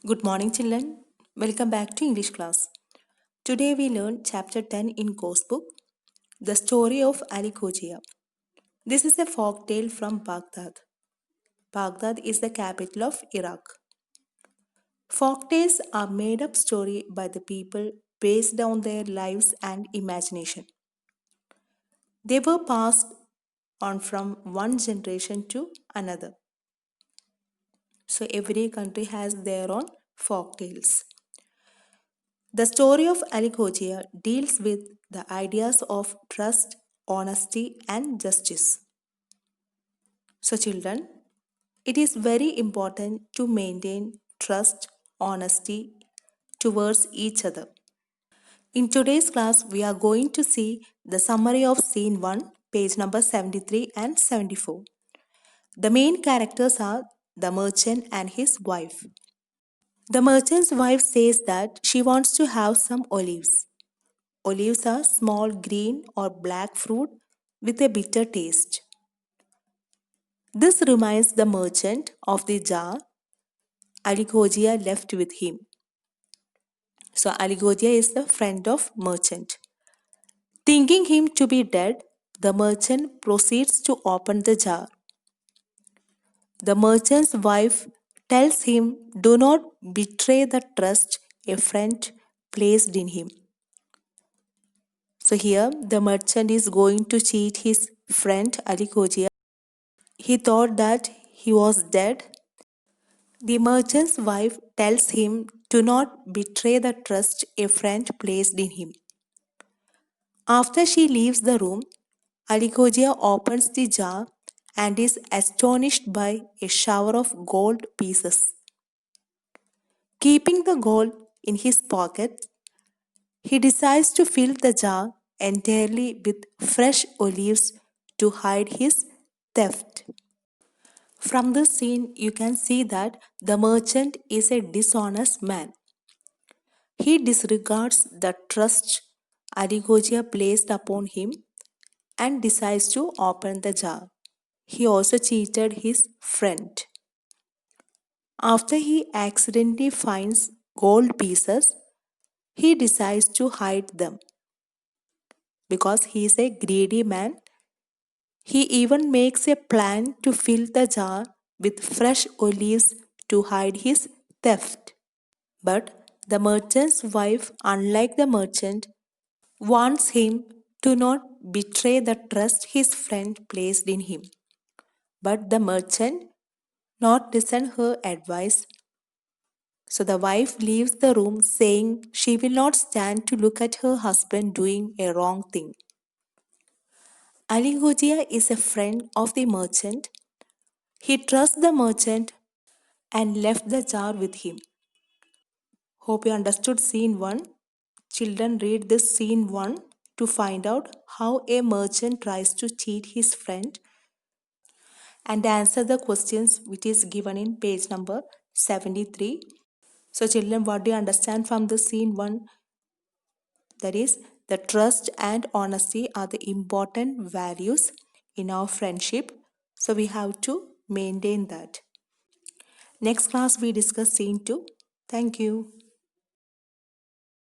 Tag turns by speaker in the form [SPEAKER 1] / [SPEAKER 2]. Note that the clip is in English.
[SPEAKER 1] Good morning, children. Welcome back to English class. Today we learn chapter 10 in Ghost book, The Story of Ali Khojia. This is a folk tale from Baghdad. Baghdad is the capital of Iraq. Folk tales are made up story by the people based on their lives and imagination. They were passed on from one generation to another. So every country has their own folk tales. The story of Ali Khojia deals with the ideas of trust, honesty, and justice. So, children, it is very important to maintain trust, honesty towards each other. In today's class, we are going to see the summary of scene 1, page number 73 and 74. The main characters are the merchant and his wife. The merchant's wife says that she wants to have some olives. Olives are small green or black fruit with a bitter taste. This reminds the merchant of the jar Ali Khojia left with him. So Ali Khojia is the friend of merchant. Thinking him to be dead, the merchant proceeds to open the jar. The merchant's wife tells him, "Do not betray the trust a friend placed in him." So here the merchant is going to cheat his friend Ali Khojia. He thought that he was dead. The merchant's wife tells him to not betray the trust a friend placed in him. After she leaves the room, Ali Khojia opens the jar and is astonished by a shower of gold pieces. Keeping the gold in his pocket, he decides to fill the jar entirely with fresh olives to hide his theft. From this scene, you can see that the merchant is a dishonest man. He disregards the trust Ali Khojia placed upon him and decides to open the jar. He also cheated his friend. After he accidentally finds gold pieces, he decides to hide them. Because he is a greedy man, he even makes a plan to fill the jar with fresh olives to hide his theft. But the merchant's wife, unlike the merchant, warns him to not betray the trust his friend placed in him. But the merchant not listen her advice. So the wife leaves the room saying she will not stand to look at her husband doing a wrong thing. Ali Khojia is a friend of the merchant. He trusts the merchant and left the jar with him. Hope you understood scene 1. Children, read this scene 1 to find out how a merchant tries to cheat his friend and answer the questions which is given in page number 73. So children, what do you understand from the scene 1? That is, the trust and honesty are the important values in our friendship. So we have to maintain that. Next class we discuss scene 2. Thank you.